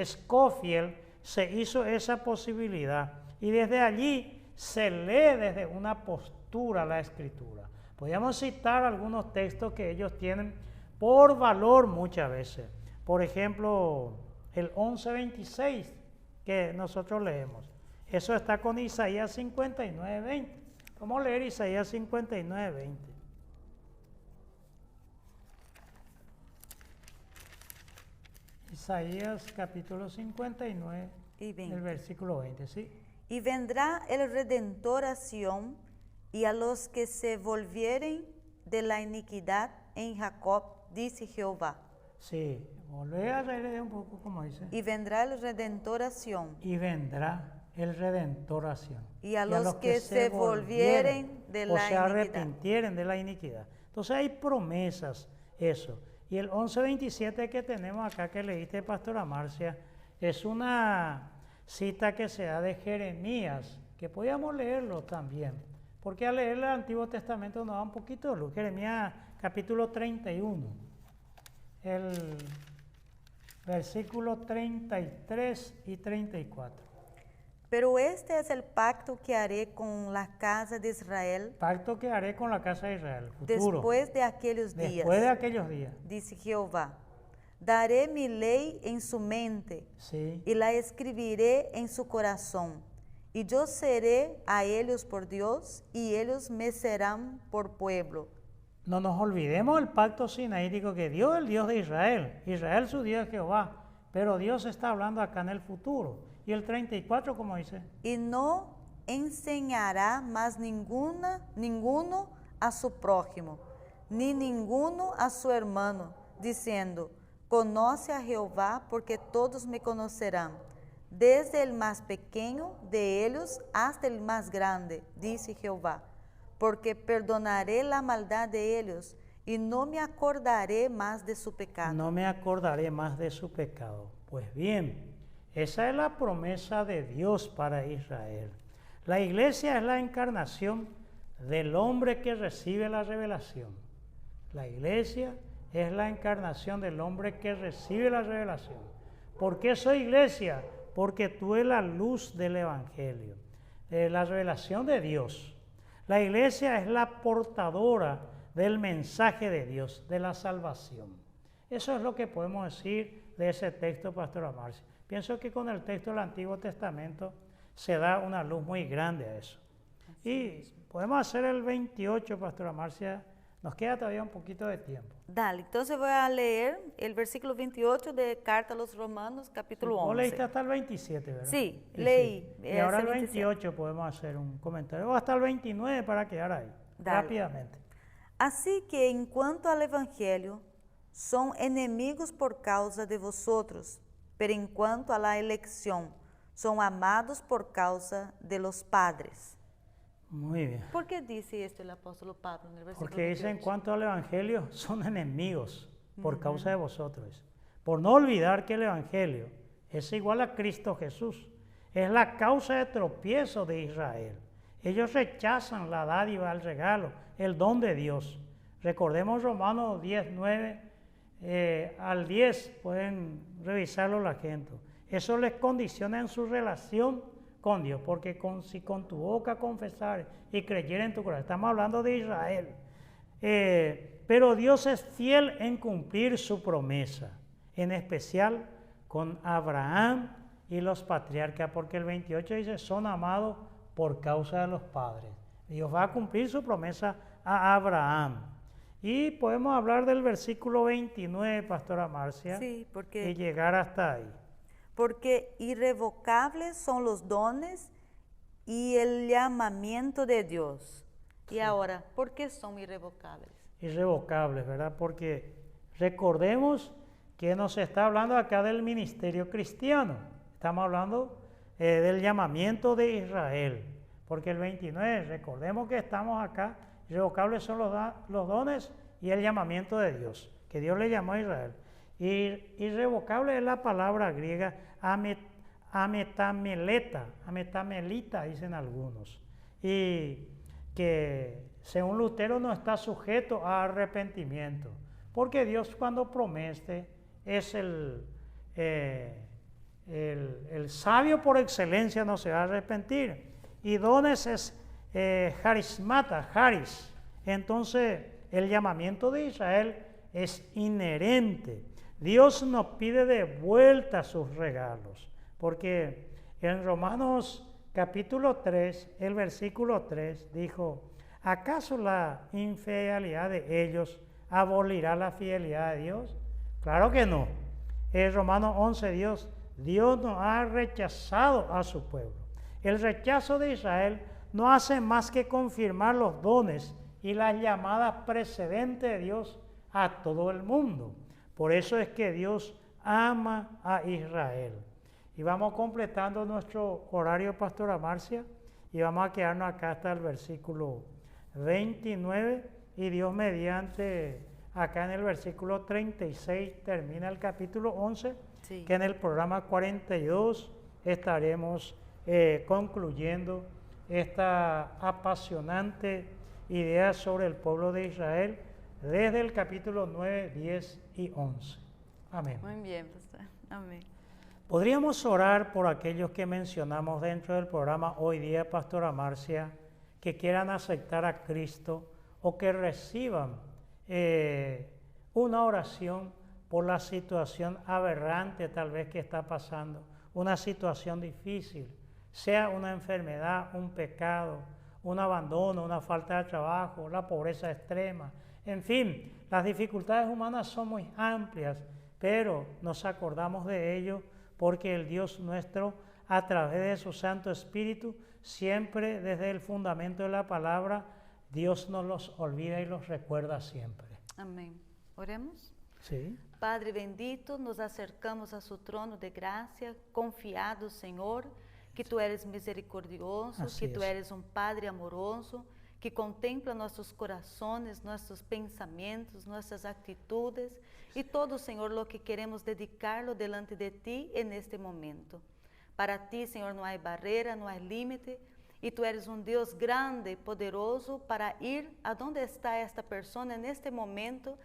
Scofield se hizo esa posibilidad. Y desde allí se lee desde una postura la Escritura. Podríamos citar algunos textos que ellos tienen por valor muchas veces. Por ejemplo, el 11:26 que nosotros leemos. Eso está con Isaías 59:20. Vamos a leer Isaías 59:20. Isaías capítulo 59, Y 20. el versículo 20, ¿sí? Y vendrá el Redentor a Sión, y a los que se volvieren de la iniquidad en Jacob, dice Jehová. Sí, volver a leer un poco como dice. Y vendrá el Redentor a Sión, Y vendrá el Redentor a Sión. y a los que se volvieren de la o se iniquidad. arrepintieren de la iniquidad. Entonces hay promesas, eso. Y el 11:27 que tenemos acá que leíste, Pastora Marcia, es una cita que se da de Jeremías, que podíamos leerlo también, porque al leer el Antiguo Testamento nos da un poquito de luz. Jeremías capítulo 31, el versículo 33 y 34. Pero este es el pacto que haré con la casa de Israel Pacto que haré con la casa de Israel, futuro. después de aquellos días, Después de aquellos días. dice Jehová. Daré mi ley en su mente, Sí. y la escribiré en su corazón, y yo seré a ellos por Dios, y ellos me serán por pueblo. No nos olvidemos del pacto sinaítico que Dios es el Dios de Israel. Israel su Dios es Jehová. Pero Dios está hablando acá en el futuro. Y el 34, como dice. Y no enseñará más ninguno a su prójimo, ni ninguno a su hermano, diciendo, conoce a Jehová, porque todos me conocerán, desde el más pequeño de ellos hasta el más grande, dice Jehová. Porque perdonaré la maldad de ellos, y no me acordaré más de su pecado. No me acordaré más de su pecado. Pues bien, esa es la promesa de Dios para Israel. La iglesia es la encarnación del hombre que recibe la revelación. La iglesia es la encarnación del hombre que recibe la revelación. ¿Por qué soy iglesia? Porque tú eres la luz del evangelio, la revelación de Dios. La iglesia es la portadora del mensaje de Dios, de la salvación. Eso es lo que podemos decir de ese texto, Pastora Marcia. Pienso que con el texto del Antiguo Testamento se da una luz muy grande a eso. Y podemos hacer el 28, Pastora Marcia. Nos queda todavía un poquito de tiempo. Dale, entonces voy a leer el versículo 28 de Carta a los Romanos, capítulo 11. Vos leíste hasta el 27, ¿verdad? Sí, leí. Y ahora el 27. 28 podemos hacer un comentario, o hasta el 29 para quedar ahí, Dale. rápidamente. Así que en cuanto al Evangelio, son enemigos por causa de vosotros, pero en cuanto a la elección, son amados por causa de los padres. Muy bien. ¿Por qué dice esto el apóstol Pablo en el versículo Porque dice 28? en cuanto al Evangelio, son enemigos por causa de vosotros. Por no olvidar que el Evangelio es igual a Cristo Jesús. Es la causa de tropiezo de Israel. Ellos rechazan la dádiva, el regalo, el don de Dios. Recordemos Romanos 10, 9 al 10, pueden revisarlo la gente. Eso les condiciona en su relación con Dios, porque si con tu boca confesar y creyere en tu corazón, estamos hablando de Israel, pero Dios es fiel en cumplir su promesa, en especial con Abraham y los patriarcas, porque el 28 dice, son amados por causa de los padres. Dios va a cumplir su promesa a Abraham. Y podemos hablar del versículo 29, Pastora Marcia, Sí, porque y llegar hasta ahí. Porque irrevocables son los dones y el llamamiento de Dios. Y ahora, ¿por qué son irrevocables? Irrevocables, ¿verdad? Porque recordemos que nos está hablando acá del ministerio cristiano. Estamos hablando del llamamiento de Israel. Porque el 29, recordemos que estamos acá, irrevocables son los dones y el llamamiento de Dios, que Dios le llamó a Israel. Irrevocable es la palabra griega ametamelita, dicen algunos, y que según Lutero no está sujeto a arrepentimiento, porque Dios cuando promete es el sabio por excelencia, no se va a arrepentir, y dones es charismata, charis. Entonces el llamamiento de Israel es inherente. Dios nos pide de vuelta sus regalos, porque en Romanos capítulo 3, el versículo 3 dijo, ¿acaso la infidelidad de ellos abolirá la fidelidad de Dios? Claro que no. En Romanos 11, Dios nos ha rechazado a su pueblo. El rechazo de Israel no hace más que confirmar los dones y las llamadas precedentes de Dios a todo el mundo. Por eso es que Dios ama a Israel. Y vamos completando nuestro horario, Pastora Marcia, y vamos a quedarnos acá hasta el versículo 29, y Dios mediante, acá en el versículo 36 termina el capítulo 11, Sí. que en el programa 42 estaremos concluyendo esta apasionante idea sobre el pueblo de Israel, desde el capítulo 9, 10 y 11. Amén. Muy bien, pastor. Amén. Podríamos orar por aquellos que mencionamos dentro del programa hoy día, Pastora Marcia, que quieran aceptar a Cristo o que reciban una oración por la situación aberrante tal vez que está pasando, una situación difícil. sea una enfermedad, un pecado, un abandono, una falta de trabajo, la pobreza extrema, en fin, las dificultades humanas son muy amplias, pero nos acordamos de ello porque el Dios nuestro, a través de su Santo Espíritu, siempre desde el fundamento de la palabra, Dios nos los olvida y los recuerda siempre. Amén. Oremos. Sí. Padre bendito, nos acercamos a su trono de gracia, confiados, Senhor, que tu eres misericordioso, Así que tu es. eres um Padre amoroso, que contempla nossos corações, nossos pensamentos, nossas atitudes e todo, Senhor, lo que queremos dedicarlo delante de ti en este momento. Para ti, Senhor, não há barreira, não há límite, e tu eres um Deus grande, poderoso, para ir aonde está esta pessoa neste momento,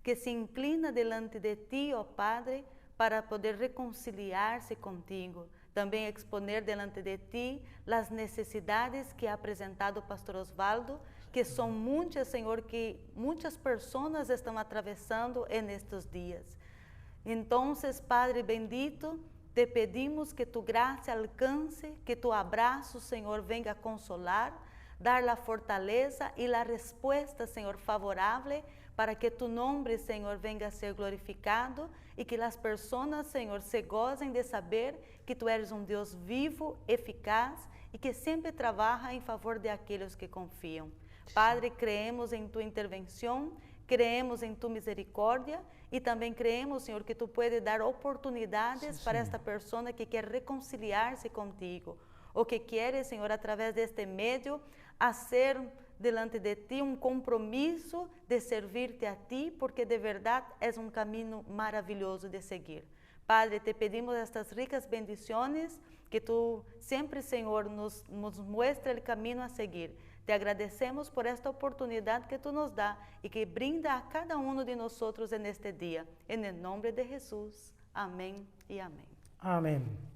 que se inclina delante de ti, ó Padre, para poder reconciliar-se contigo. Também exponer delante de ti as necessidades que ha apresentado o pastor Osvaldo, que são muitas, Senhor, que muitas pessoas estão atravessando nestes dias. Então, Padre bendito, te pedimos que tu graça alcance, que tu abraço, Senhor, venga a consolar, dar a fortaleza e a resposta, Senhor, favorável, para que tu nome, Senhor, venga a ser glorificado e que as pessoas, Senhor, se gozem de saber que tu eres um Deus vivo, eficaz e que sempre trabalha em favor de aqueles que confiam. Padre, creemos em tu intervenção, creemos em tu misericórdia e também creemos, Senhor, que tu puedes dar oportunidades para esta pessoa que quer reconciliar-se contigo ou que quer, Senhor, através deste meio, fazer delante de ti um compromisso de servir-te a ti, porque de verdade é um caminho maravilhoso de seguir. Padre, te pedimos estas ricas bendições, que tu sempre, Senhor, nos muestre o caminho a seguir. Te agradecemos por esta oportunidade que tu nos dá e que brinda a cada um de nós neste dia. Em nome de Jesus. Amém e amém. Amén.